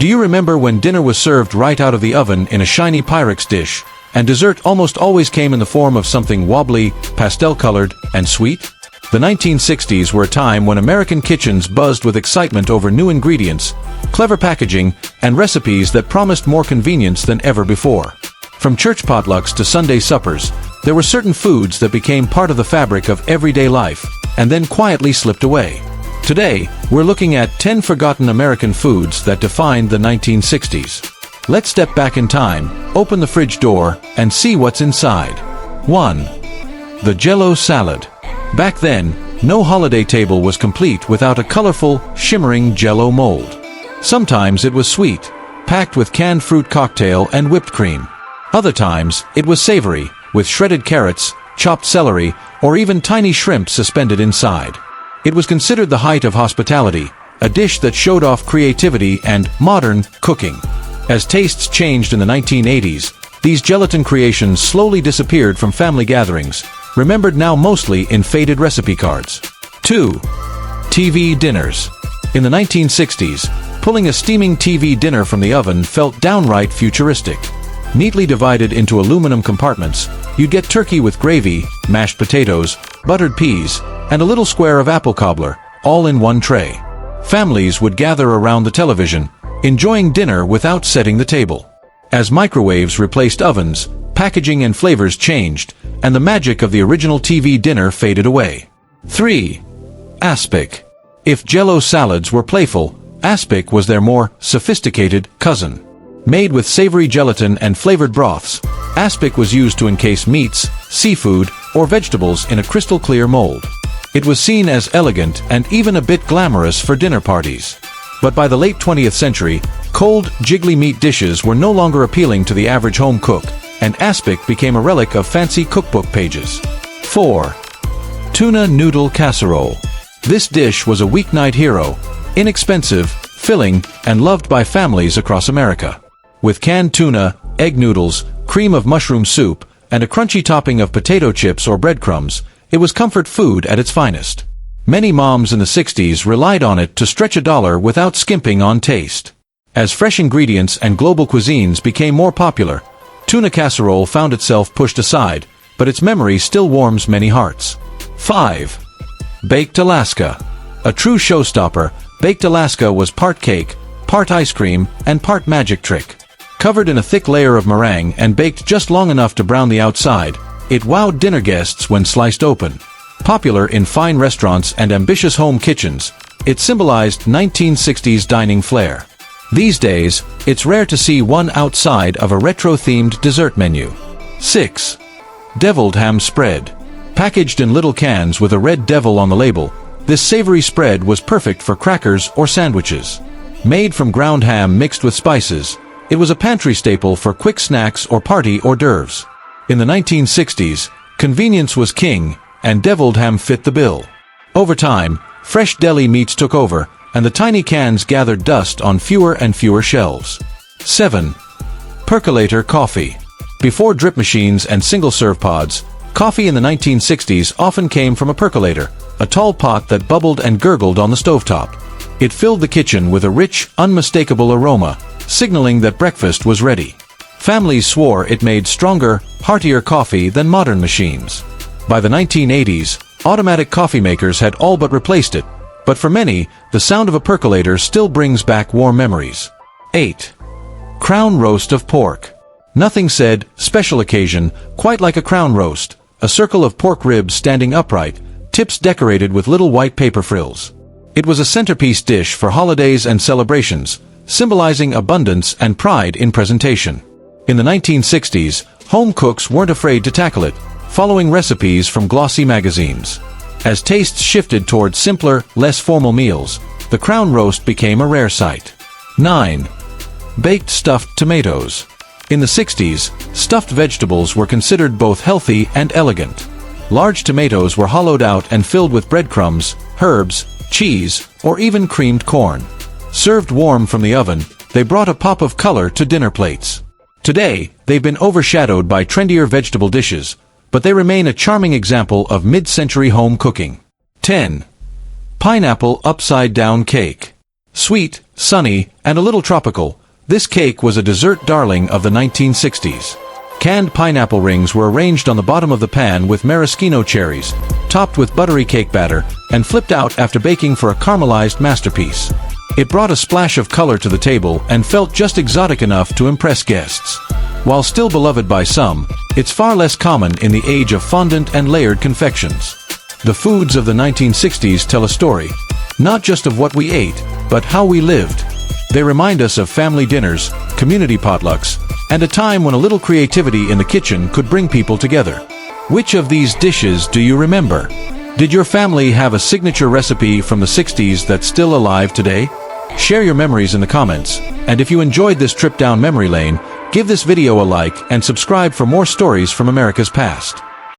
Do you remember when dinner was served right out of the oven in a shiny Pyrex dish, and dessert almost always came in the form of something wobbly, pastel-colored, and sweet? The 1960s were a time when American kitchens buzzed with excitement over new ingredients, clever packaging, and recipes that promised more convenience than ever before. From church potlucks to Sunday suppers, there were certain foods that became part of the fabric of everyday life, and then quietly slipped away. Today, we're looking at 10 forgotten American foods that defined the 1960s. Let's step back in time, open the fridge door, and see what's inside. 1. The Jell-O salad. Back then, no holiday table was complete without a colorful, shimmering Jell-O mold. Sometimes it was sweet, packed with canned fruit cocktail and whipped cream. Other times, it was savory, with shredded carrots, chopped celery, or even tiny shrimp suspended inside. It was considered the height of hospitality, a dish that showed off creativity and modern cooking. As tastes changed in the 1980s, these gelatin creations slowly disappeared from family gatherings, remembered now mostly in faded recipe cards. 2. TV dinners. In the 1960s, pulling a steaming TV dinner from the oven felt downright futuristic. Neatly divided into aluminum compartments, you'd get turkey with gravy, mashed potatoes, buttered peas, and a little square of apple cobbler, all in one tray. Families would gather around the television, enjoying dinner without setting the table. As microwaves replaced ovens, packaging and flavors changed, and the magic of the original TV dinner faded away. 3. Aspic. If Jell-O salads were playful, aspic was their more sophisticated cousin. Made with savory gelatin and flavored broths, aspic was used to encase meats, seafood, or vegetables in a crystal-clear mold. It was seen as elegant and even a bit glamorous for dinner parties. But by the late 20th century, cold, jiggly meat dishes were no longer appealing to the average home cook, and aspic became a relic of fancy cookbook pages. 4. Tuna noodle casserole. This dish was a weeknight hero, inexpensive, filling, and loved by families across America. With canned tuna, egg noodles, cream of mushroom soup, and a crunchy topping of potato chips or breadcrumbs, it was comfort food at its finest. Many moms in the 60s relied on it to stretch $1 without skimping on taste. As fresh ingredients and global cuisines became more popular, tuna casserole found itself pushed aside, but its memory still warms many hearts. 5. Baked Alaska. A true showstopper, Baked Alaska was part cake, part ice cream, and part magic trick. Covered in a thick layer of meringue and baked just long enough to brown the outside, it wowed dinner guests when sliced open. Popular in fine restaurants and ambitious home kitchens, it symbolized 1960s dining flair. These days, it's rare to see one outside of a retro-themed dessert menu. 6. Deviled ham spread. Packaged in little cans with a red devil on the label, this savory spread was perfect for crackers or sandwiches. Made from ground ham mixed with spices, it was a pantry staple for quick snacks or party hors d'oeuvres. In the 1960s, convenience was king, and deviled ham fit the bill. Over time, fresh deli meats took over, and the tiny cans gathered dust on fewer and fewer shelves. 7. Percolator coffee. Before drip machines and single-serve pods, coffee in the 1960s often came from a percolator, a tall pot that bubbled and gurgled on the stovetop. It filled the kitchen with a rich, unmistakable aroma, signaling that breakfast was ready. Families swore it made stronger, heartier coffee than modern machines. By the 1980s, automatic coffee makers had all but replaced it, but for many, the sound of a percolator still brings back warm memories. 8. Crown roast of pork. Nothing said, special occasion, quite like a crown roast, a circle of pork ribs standing upright, tips decorated with little white paper frills. It was a centerpiece dish for holidays and celebrations, symbolizing abundance and pride in presentation. In the 1960s, home cooks weren't afraid to tackle it, following recipes from glossy magazines. As tastes shifted toward simpler, less formal meals, the crown roast became a rare sight. 9. Baked stuffed tomatoes. In the 60s, stuffed vegetables were considered both healthy and elegant. Large tomatoes were hollowed out and filled with breadcrumbs, herbs, cheese, or even creamed corn. Served warm from the oven, they brought a pop of color to dinner plates. Today, they've been overshadowed by trendier vegetable dishes, but they remain a charming example of mid-century home cooking. 10. Pineapple upside-down cake. Sweet, sunny, and a little tropical, this cake was a dessert darling of the 1960s. Canned pineapple rings were arranged on the bottom of the pan with maraschino cherries, topped with buttery cake batter, and flipped out after baking for a caramelized masterpiece. It brought a splash of color to the table and felt just exotic enough to impress guests. While still beloved by some, it's far less common in the age of fondant and layered confections. The foods of the 1960s tell a story, not just of what we ate, but how we lived. They remind us of family dinners, community potlucks, and a time when a little creativity in the kitchen could bring people together. Which of these dishes do you remember? Did your family have a signature recipe from the 60s that's still alive today? Share your memories in the comments, and if you enjoyed this trip down memory lane, give this video a like and subscribe for more stories from America's past.